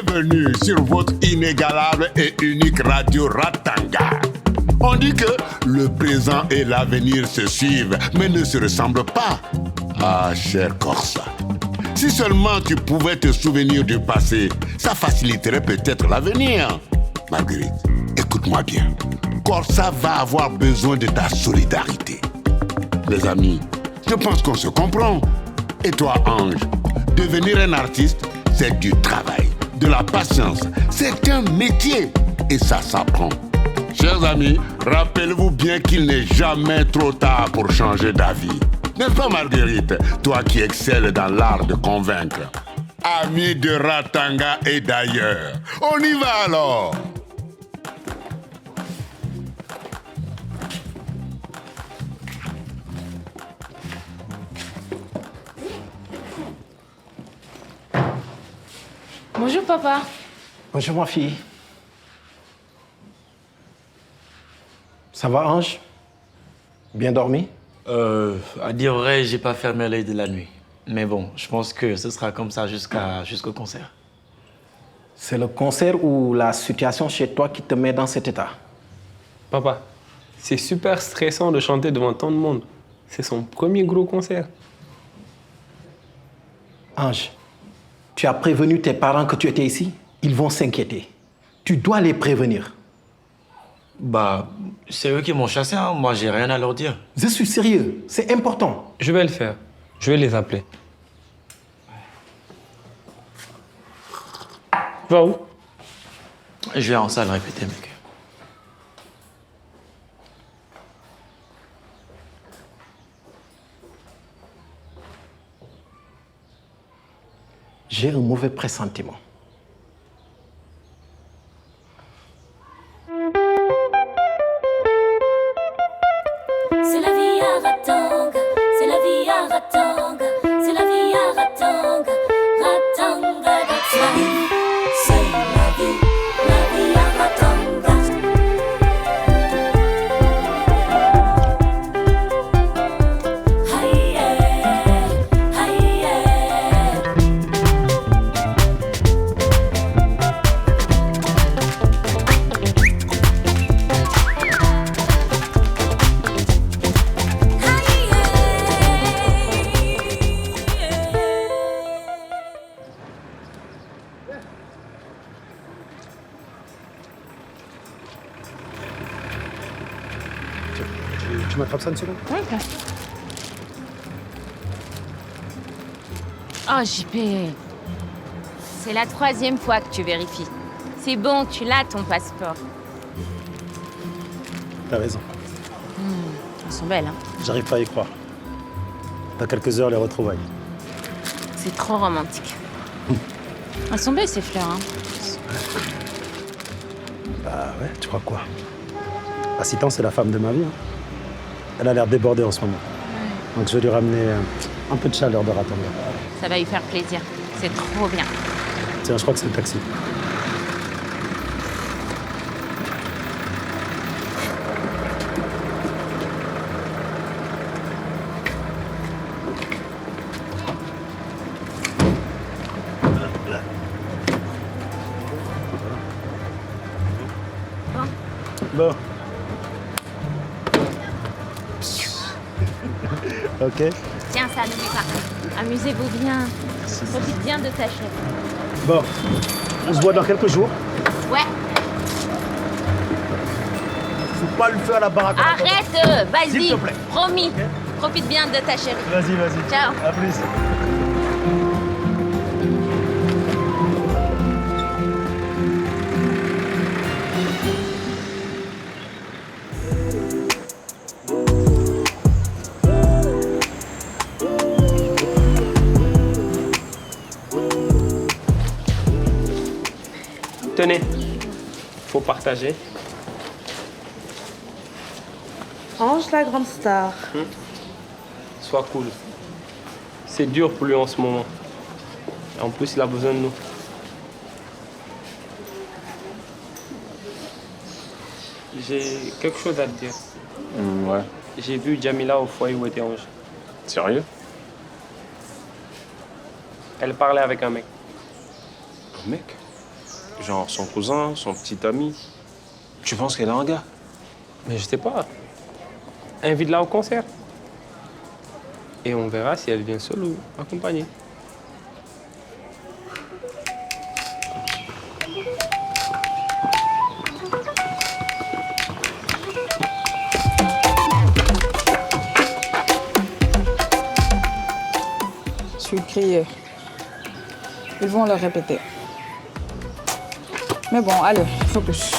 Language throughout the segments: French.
bienvenue sur votre inégalable et unique radio Ratanga. On dit que le présent et l'avenir se suivent, mais ne se ressemblent pas. Ah, cher Corsa, si seulement tu pouvais te souvenir du passé, ça faciliterait peut-être l'avenir. Marguerite, écoute-moi bien. Corsa va avoir besoin de ta solidarité. Les amis, je pense qu'on se comprend. Et toi, Ange, devenir un artiste, c'est du travail, de la patience. C'est un métier et ça s'apprend. Chers amis, rappelez-vous bien qu'il n'est jamais trop tard pour changer d'avis. N'est-ce pas, Marguerite, toi qui excelles dans l'art de convaincre? Amis de Ratanga et d'ailleurs, on y va alors! Bonjour papa. Bonjour ma fille. Ça va Ange? Bien dormi? À dire vrai, j'ai pas fermé l'œil de la nuit. Mais bon, je pense que ce sera comme ça jusqu'au concert. C'est le concert ou la situation chez toi qui te met dans cet état? Papa, c'est super stressant de chanter devant tant de monde. C'est son premier gros concert. Ange, tu as prévenu tes parents que tu étais ici? Ils vont s'inquiéter. Tu dois les prévenir. Bah, c'est eux qui m'ont chassé, hein. Moi, j'ai rien à leur dire. Je suis sérieux, c'est important. Je vais le faire. Je vais les appeler. Va où? Je vais en salle répéter, mec. J'ai un mauvais pressentiment. C'est la vie à Ratanga, c'est la vie à Ratanga, c'est la vie à Ratanga, Ratanga, that's life. C'est la vie à Ratanga. Hey yeah, hey yeah. Tu m'attrapes ça une seconde? Oui, bien sûr. Oh, JP. C'est la 3e fois que tu vérifies. C'est bon, tu l'as, ton passeport. T'as raison. Elles sont belles, hein. J'arrive pas à y croire. Dans quelques heures, les retrouvailles. C'est trop romantique. Elles sont belles, ces fleurs, hein. Bah ouais, tu crois quoi? La Citan, c'est la femme de ma vie. Hein. Elle a l'air débordée en ce moment. Donc je vais lui ramener un peu de chaleur de Ratanga. Ça va lui faire plaisir. C'est trop bien. Tiens, je crois que c'est le taxi. Bon. Ok. Tiens, ça, n'oublie pas. Amusez-vous bien. Profite bien de ta chaise. Bon. On se voit dans quelques jours. Ouais. Faut pas le faire à la baraque. Arrête, vas-y. S'il te plaît. Promis. Profite bien de ta chérie. Vas-y, vas-y. Ciao. À plus. Tenez, faut partager. Ange, la grande star. Sois cool. C'est dur pour lui en ce moment. Et en plus, il a besoin de nous. J'ai quelque chose à te dire. Ouais. J'ai vu Jamila au foyer où était Ange. Sérieux? Elle parlait avec un mec. Un mec? Genre son cousin, son petit ami. Tu penses qu'elle a un gars? Mais je sais pas. Invite-la au concert. Et on verra si elle vient seule ou accompagnée. Je suis crié. Ils vont le répéter. Mais bon, allez, focus.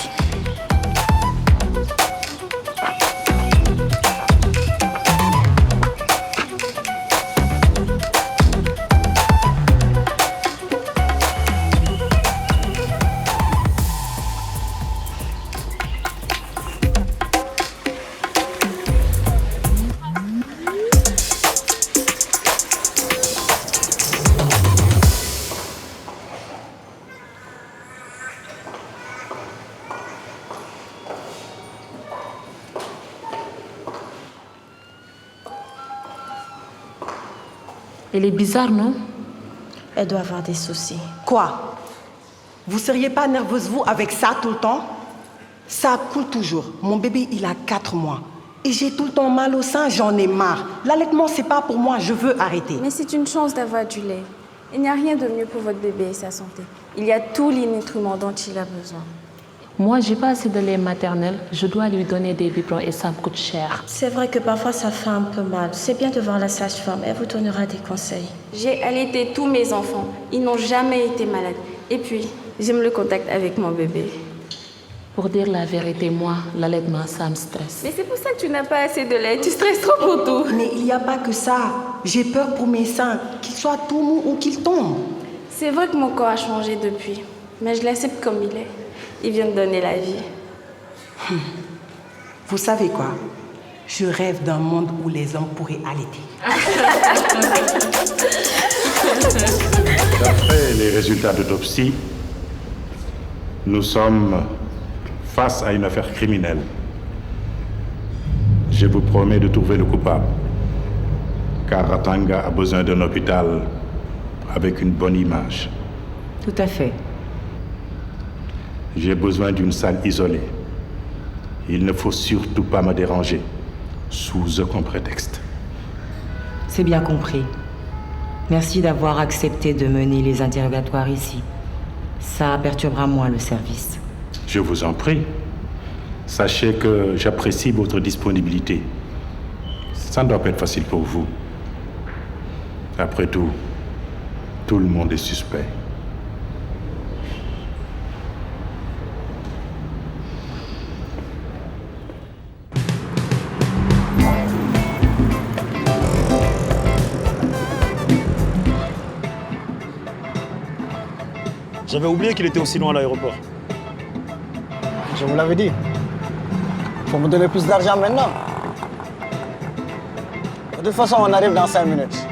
Elle est bizarre, non? Elle doit avoir des soucis. Quoi? Vous seriez pas nerveuse, vous, avec ça tout le temps? Ça coule toujours. Mon bébé, il a 4 mois. Et j'ai tout le temps mal au sein, j'en ai marre. L'allaitement, c'est pas pour moi, je veux arrêter. Mais c'est une chance d'avoir du lait. Il n'y a rien de mieux pour votre bébé et sa santé. Il y a tous les nutriments dont il a besoin. Moi, j'ai pas assez de lait maternel. Je dois lui donner des biberons et ça me coûte cher. C'est vrai que parfois ça fait un peu mal. C'est bien de voir la sage-femme, elle vous donnera des conseils. J'ai allaité tous mes enfants. Ils n'ont jamais été malades. Et puis, j'aime le contact avec mon bébé. Pour dire la vérité, moi, l'allaitement, ça me stresse. Mais c'est pour ça que tu n'as pas assez de lait. Tu stresses trop pour tout. Mais il n'y a pas que ça. J'ai peur pour mes seins, qu'ils soient tout mous ou qu'ils tombent. C'est vrai que mon corps a changé depuis. Mais je l'accepte comme il est. Il vient de donner la vie. Vous savez quoi? Je rêve d'un monde où les hommes pourraient allaiter. D'après les résultats d'autopsie, nous sommes face à une affaire criminelle. Je vous promets de trouver le coupable, car Ratanga a besoin d'un hôpital avec une bonne image. Tout à fait. J'ai besoin d'une salle isolée. Il ne faut surtout pas me déranger, sous aucun prétexte. C'est bien compris. Merci d'avoir accepté de mener les interrogatoires ici. Ça perturbera moins le service. Je vous en prie. Sachez que j'apprécie votre disponibilité. Ça ne doit pas être facile pour vous. Après tout le monde est suspect. J'avais oublié qu'il était aussi loin à l'aéroport. Je vous l'avais dit. Faut me donner plus d'argent maintenant. De toute façon, on arrive dans 5 minutes.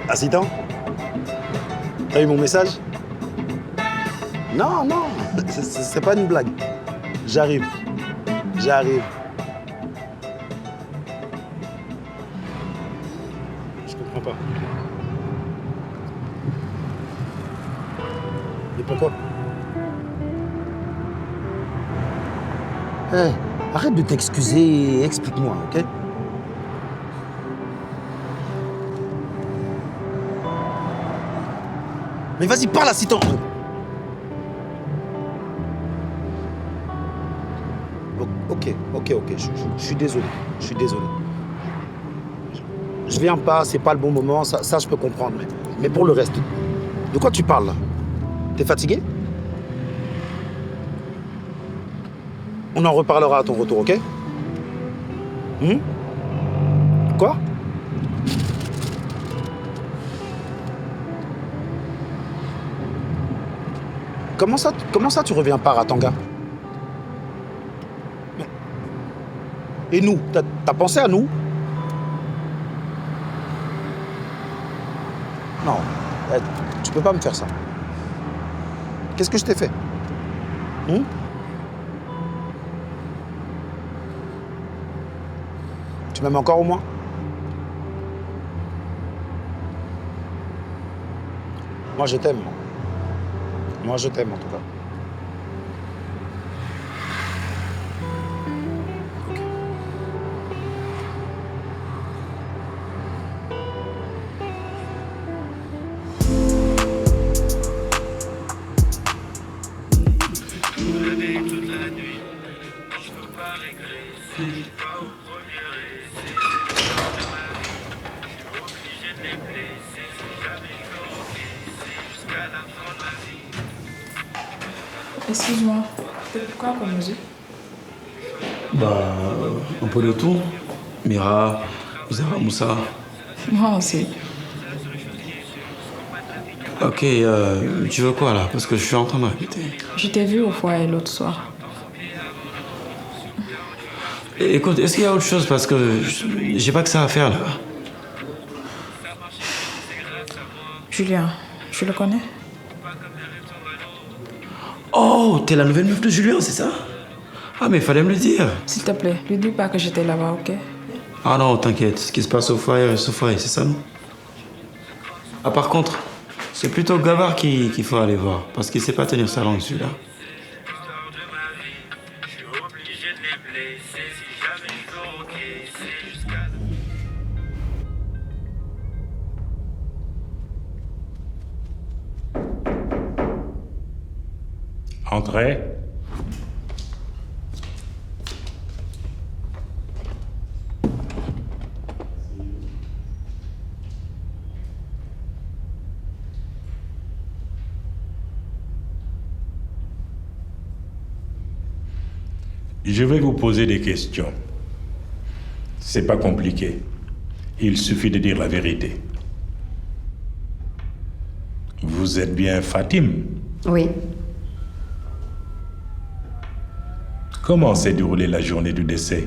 Assistant, t'as eu mon message? Non, c'est pas une blague. J'arrive. Je comprends pas. Et pourquoi? Hey, arrête de t'excuser et explique-moi, ok? Mais vas-y, parle, assistant. Ok. Je suis désolé. Je viens pas, c'est pas le bon moment, ça je peux comprendre. Mais pour le reste, de quoi tu parles là? T'es fatigué? On en reparlera à ton retour, ok? Quoi? Comment ça tu reviens pas à Ratanga? Et nous, t'as pensé à nous? Non, tu peux pas me faire ça. Qu'est-ce que je t'ai fait? Tu m'aimes encore au moins? Moi, je t'aime. Moi, je t'aime, en tout cas. Excuse-moi, c'est quoi comme musique? Bah, un peu de tout. Mira, Zara Moussa. Moi aussi. Ok, tu veux quoi là? Parce que je suis en train de répéter. Je t'ai vu au foyer l'autre soir. Écoute, est-ce qu'il y a autre chose? Parce que j'ai pas que ça à faire là. Julien, je le connais? Oh, t'es la nouvelle meuf de Julien, c'est ça? Ah, mais fallait me le dire. S'il te plaît, lui dis pas que j'étais là-bas, ok? Ah non, t'inquiète, ce qui se passe au foyer, c'est ça, non? Ah, par contre, c'est plutôt Gavard qu'il faut aller voir, parce qu'il sait pas tenir sa langue, celui-là. Entrez. Je vais vous poser des questions. C'est pas compliqué. Il suffit de dire la vérité. Vous êtes bien Fatim? Oui. Comment s'est déroulée la journée du décès?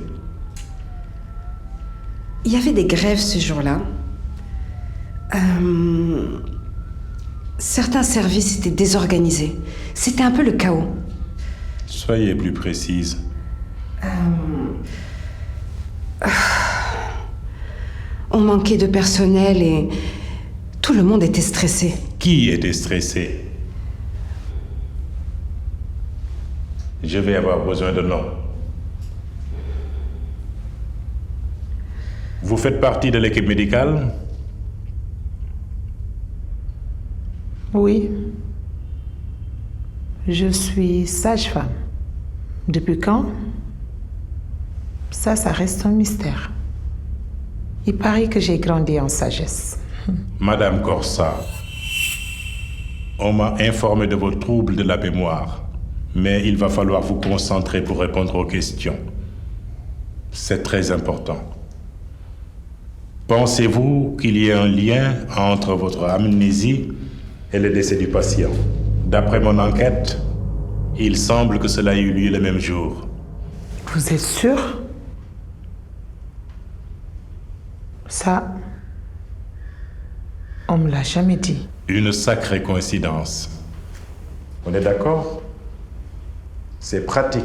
Il y avait des grèves ce jour-là. Certains services étaient désorganisés. C'était un peu le chaos. Soyez plus précise. On manquait de personnel et tout le monde était stressé. Qui était stressé? Je vais avoir besoin de noms. Vous faites partie de l'équipe médicale? Oui. Je suis sage-femme. Depuis quand? Ça reste un mystère. Il paraît que j'ai grandi en sagesse. Madame Corsa, on m'a informé de vos troubles de la mémoire, mais il va falloir vous concentrer pour répondre aux questions. C'est très important. Pensez-vous qu'il y ait un lien entre votre amnésie et le décès du patient? D'après mon enquête, il semble que cela ait eu lieu le même jour. Vous êtes sûr? Ça, on me l'a jamais dit. Une sacrée coïncidence. On est d'accord? C'est pratique,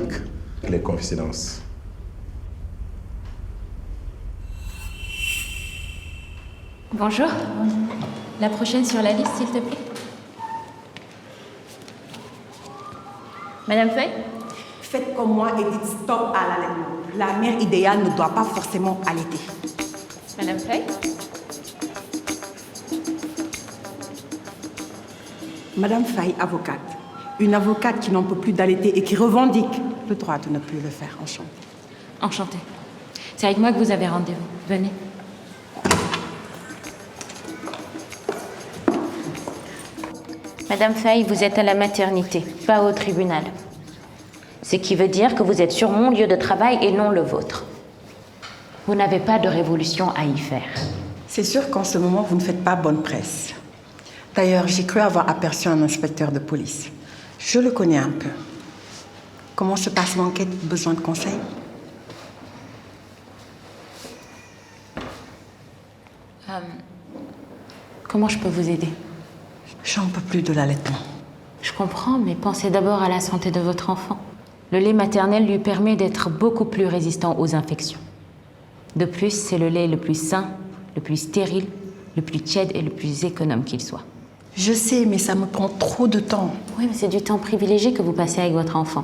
les coïncidences. Bonjour. La prochaine sur la liste, s'il te plaît. Madame Feuille? Faites comme moi et dites stop à l'allaitement. La mère idéale ne doit pas forcément allaiter. Madame Feuille? Madame Faye, avocate. Une avocate qui n'en peut plus d'allaiter et qui revendique le droit de ne plus le faire. Enchantée. Enchantée. C'est avec moi que vous avez rendez-vous. Venez. Madame Faye, vous êtes à la maternité, pas au tribunal. Ce qui veut dire que vous êtes sur mon lieu de travail et non le vôtre. Vous n'avez pas de révolution à y faire. C'est sûr qu'en ce moment, vous ne faites pas bonne presse. D'ailleurs, j'ai cru avoir aperçu un inspecteur de police. Je le connais un peu. Comment se passe l'enquête? Besoin de conseils? Comment je peux vous aider? J'en peux plus de l'allaitement. Je comprends, mais pensez d'abord à la santé de votre enfant. Le lait maternel lui permet d'être beaucoup plus résistant aux infections. De plus, c'est le lait le plus sain, le plus stérile, le plus tiède et le plus économe qu'il soit. Je sais, mais ça me prend trop de temps. Oui, mais c'est du temps privilégié que vous passez avec votre enfant.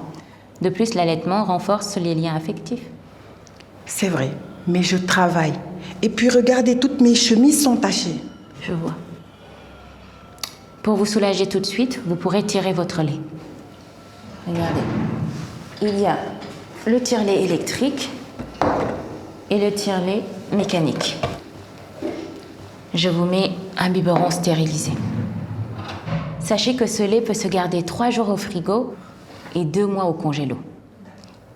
De plus, l'allaitement renforce les liens affectifs. C'est vrai, mais je travaille. Et puis regardez, toutes mes chemises sont tachées. Je vois. Pour vous soulager tout de suite, vous pourrez tirer votre lait. Regardez. Il y a le tire-lait électrique et le tire-lait mécanique. Je vous mets un biberon stérilisé. Sachez que ce lait peut se garder 3 jours au frigo et 2 mois au congélo.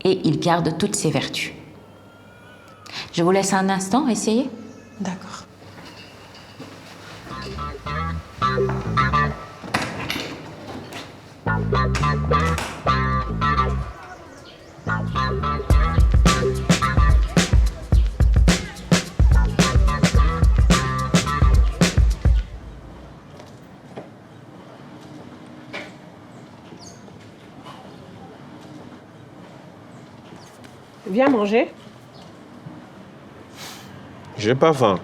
Et il garde toutes ses vertus. Je vous laisse un instant essayer. D'accord. Viens manger. J'ai pas faim.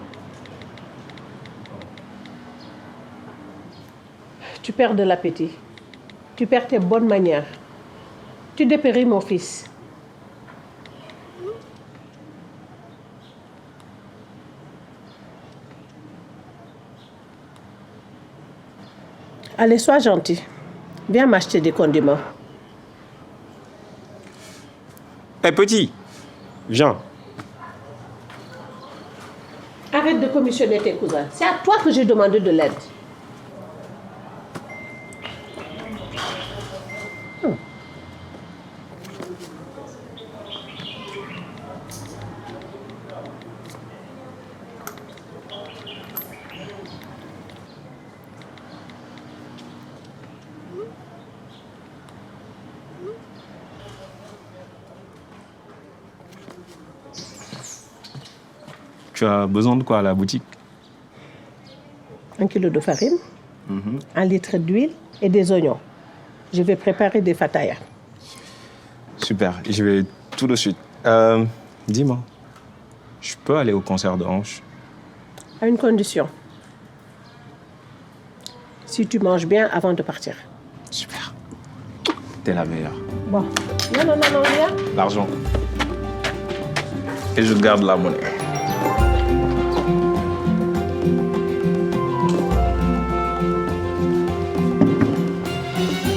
Tu perds de l'appétit. Tu perds tes bonnes manières. Tu dépéris mon fils. Allez, sois gentil. Viens m'acheter des condiments. Hé, petit, viens. Arrête de commissionner tes cousins. C'est à toi que j'ai demandé de l'aide. Tu as besoin de quoi à la boutique? 1 kilo de farine, 1 litre d'huile et des oignons. Je vais préparer des fatayas. Super, je vais tout de suite. Dis-moi, je peux aller au concert de Hanche? À une condition. Si tu manges bien avant de partir. Super. T'es la meilleure. Bon. Non, viens. L'argent. Et je garde la monnaie.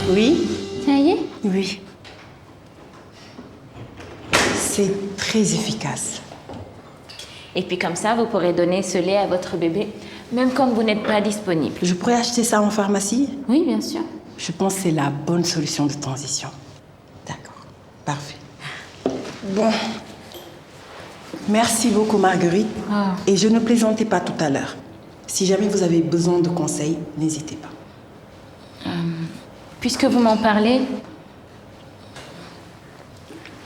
Oui? Ça y est? Oui. C'est très efficace. Et puis comme ça, vous pourrez donner ce lait à votre bébé, même quand vous n'êtes pas disponible. Je pourrais acheter ça en pharmacie? Oui, bien sûr. Je pense que c'est la bonne solution de transition. D'accord. Parfait. Bon. Merci beaucoup, Marguerite. Et je ne plaisantais pas tout à l'heure. Si jamais vous avez besoin de conseils, n'hésitez pas. Puisque vous m'en parlez,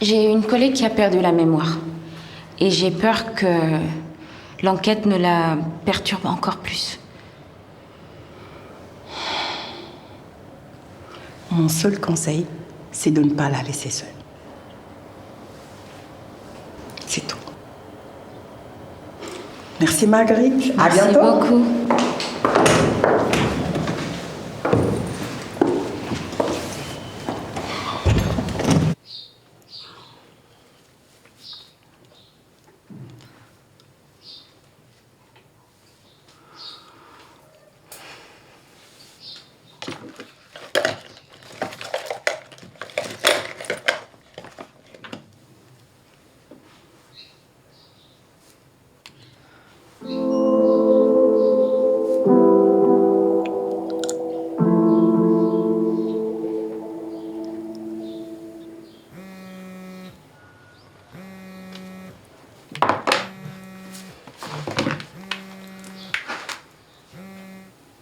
j'ai une collègue qui a perdu la mémoire. Et j'ai peur que l'enquête ne la perturbe encore plus. Mon seul conseil, c'est de ne pas la laisser seule. C'est tout. Merci Marguerite. À bientôt. Merci beaucoup.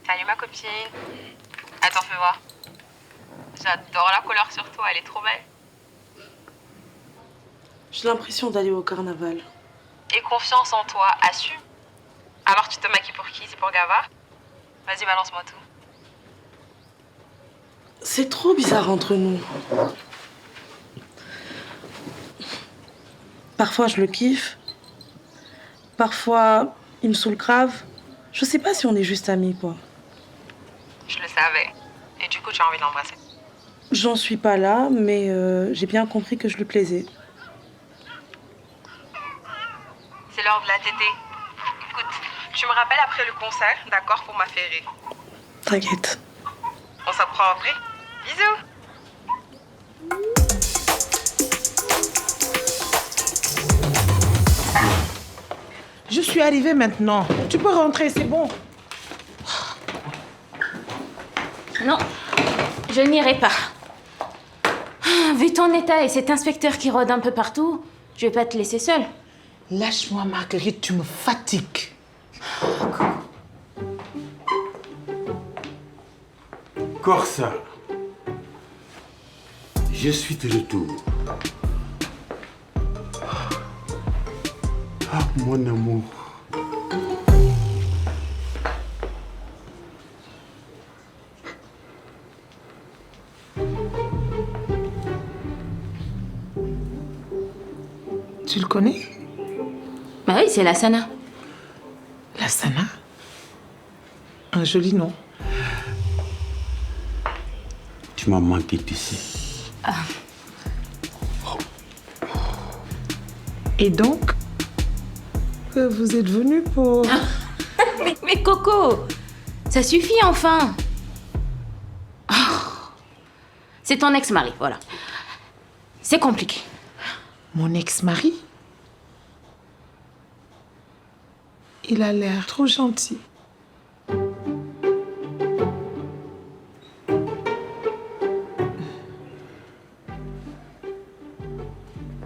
Salut ma copine. Attends, fais voir. J'adore la couleur sur toi, elle est trop belle. J'ai l'impression d'aller au carnaval. Et confiance en toi, assume. Alors tu te maquilles pour qui? C'est pour Gavard? Vas-y, balance-moi tout. C'est trop bizarre entre nous. Parfois, je le kiffe. Parfois, il me saoule grave. Je sais pas si on est juste amis, quoi. Je le savais. Et du coup, tu as envie de l'embrasser. J'en suis pas là, mais j'ai bien compris que je lui plaisais. C'est l'heure de la tétée. Écoute, tu me rappelles après le concert, d'accord, pour m'affairer. T'inquiète. On s'apprend après. Bisous. Je suis arrivée maintenant. Tu peux rentrer, c'est bon. Non, je n'irai pas. Vu ton état et cet inspecteur qui rôde un peu partout, je vais pas te laisser seule. Lâche-moi, Marguerite, tu me fatigues. Corsa, je suis de retour. Ah, mon amour. Tu le connais? Bah oui, c'est Lassana. Lassana? Un joli nom. Tu m'as manqué ici. Ah. Et donc, vous êtes venu pour... mais Coco, ça suffit enfin. Oh. C'est ton ex-mari, voilà. C'est compliqué. Mon ex-mari? Il a l'air trop gentil.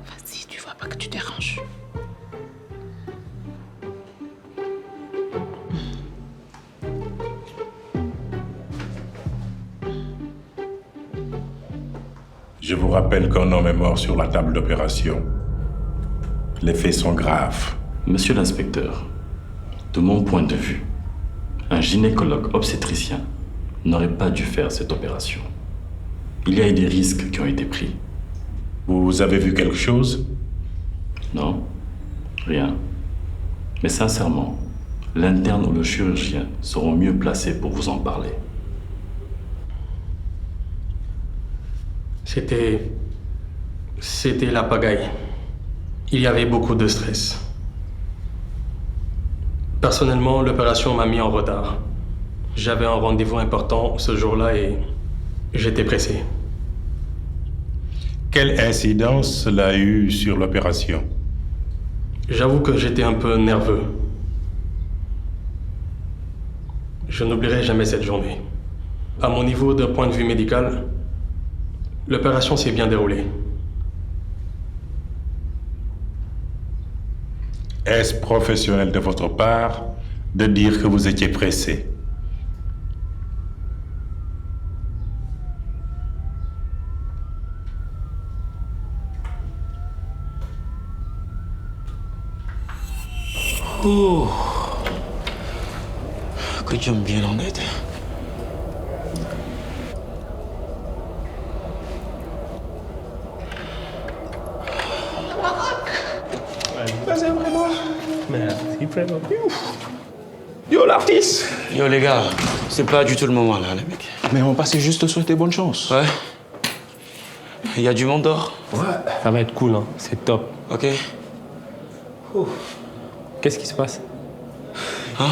Vas-y, tu vois pas que tu déranges. Je vous rappelle qu'un homme est mort sur la table d'opération. Les faits sont graves. Monsieur l'inspecteur, de mon point de vue, un gynécologue obstétricien n'aurait pas dû faire cette opération. Il y a eu des risques qui ont été pris. Vous avez vu quelque chose? Non, rien. Mais sincèrement, l'interne ou le chirurgien seront mieux placés pour vous en parler. C'était la pagaille. Il y avait beaucoup de stress. Personnellement, l'opération m'a mis en retard. J'avais un rendez-vous important ce jour-là et j'étais pressé. Quelle incidence cela a eu sur l'opération? J'avoue que j'étais un peu nerveux. Je n'oublierai jamais cette journée. À mon niveau de point de vue médical, l'opération s'est bien déroulée. Est-ce professionnel de votre part de dire que vous étiez pressé? Oh, que Dieu me vienne en aide. C'est vraiment... Merci, vraiment. Yo, l'artiste! Yo, les gars, c'est pas du tout le moment, là, les mecs. Mais on passait juste te souhaiter bonne chance. Ouais. Il y a du monde dehors? Ouais. Ça va être cool, hein. C'est top. Ok. Qu'est-ce qui se passe? Hein?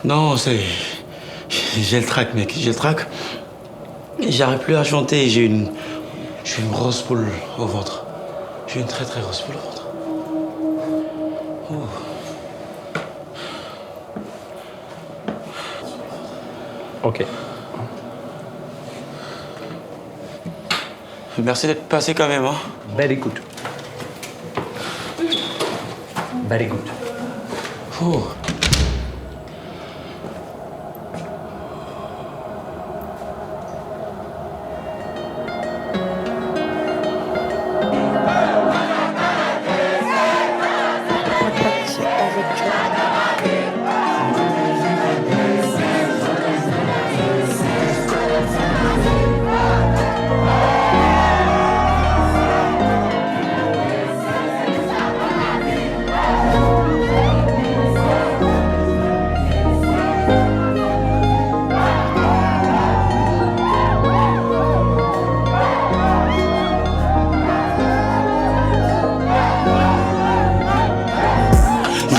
Non, c'est... J'ai le trac, mec. J'ai le trac. J'arrive plus à chanter. J'ai une grosse boule au ventre. J'ai une très très grosse boule au ventre. Ok. Merci d'être passé quand même, hein. Very good. Very good. Oh.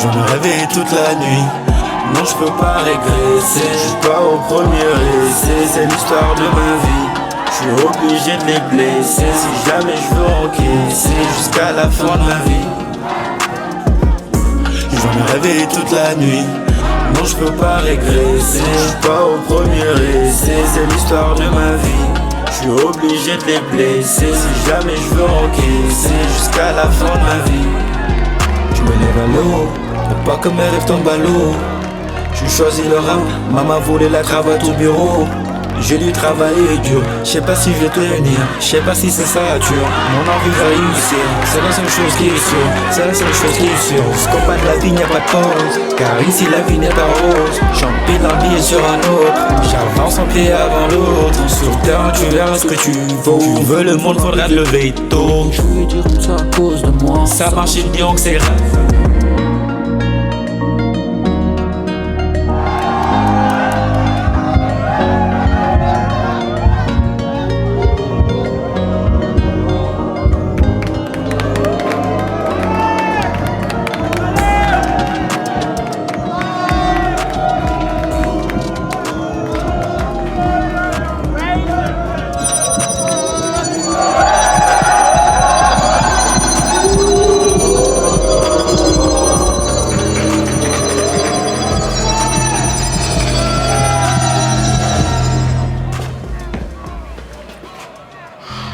J'en ai rêvé toute la nuit. Non, je peux pas régresser. Je suis pas au premier essai. C'est l'histoire de ma vie. Je suis obligé de les blesser. Si jamais je veux encaisser jusqu'à la fin de ma vie. J'en ai rêvé toute la nuit. Non, je peux pas régresser. Je suis pas au premier essai. C'est l'histoire de ma vie. Je suis obligé de les blesser. Si jamais je veux encaisser jusqu'à la fin de ma vie. Je me lève à l'eau, mais pas comme mes rêves tombent à l'eau. J'ai choisi le rap, maman voulait la cravate au bureau. J'ai dû travailler dur, je sais pas si je vais tenir, je sais pas si c'est ça dur. Mon envie va réussir, c'est la seule chose qui est sûre, c'est la seule chose qui est sûre. Ce combat de la vie n'y a pas de pause, car ici la vie n'est pas rose. Champion d'un billet sur un autre, j'avance un pied avant l'autre. Sur le terrain tu verras ce que tu vaux. Tu veux le monde, faudra te lever tôt. Je voulais dire tout ça à cause de moi. Ça marche, ils me diront que c'est rap.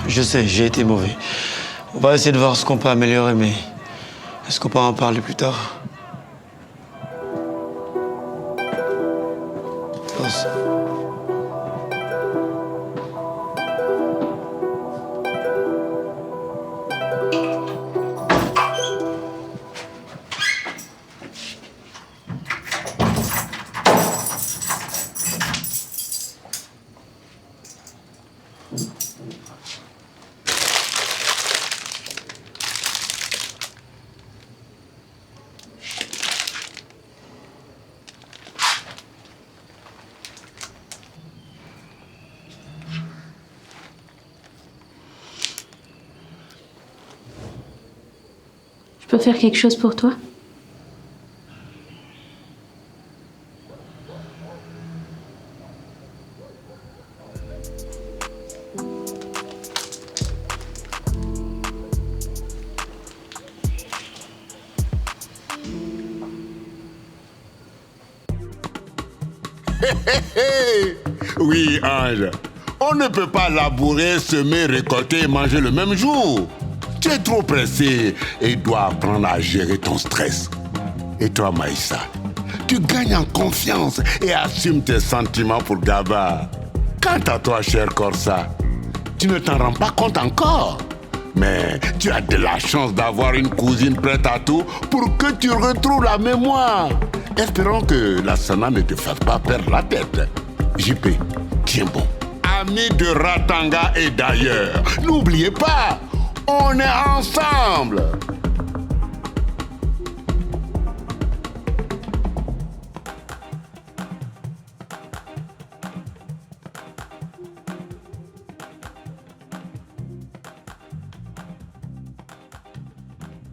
Je sais, j'ai été mauvais. On va essayer de voir ce qu'on peut améliorer, mais est-ce qu'on peut en parler plus tard? Pense. Je peux faire quelque chose pour toi? Oui, Ange. On ne peut pas labourer, semer, récolter et manger le même jour. Tu es trop pressé et dois apprendre à gérer ton stress. Et toi, Maïssa, tu gagnes en confiance et assumes tes sentiments pour Gaba. Quant à toi, cher Corsa, tu ne t'en rends pas compte encore. Mais tu as de la chance d'avoir une cousine prête à tout pour que tu retrouves la mémoire. Espérons que la Sana ne te fasse pas perdre la tête. JP, tiens bon. Amis de Ratanga et d'ailleurs, n'oubliez pas, on est ensemble.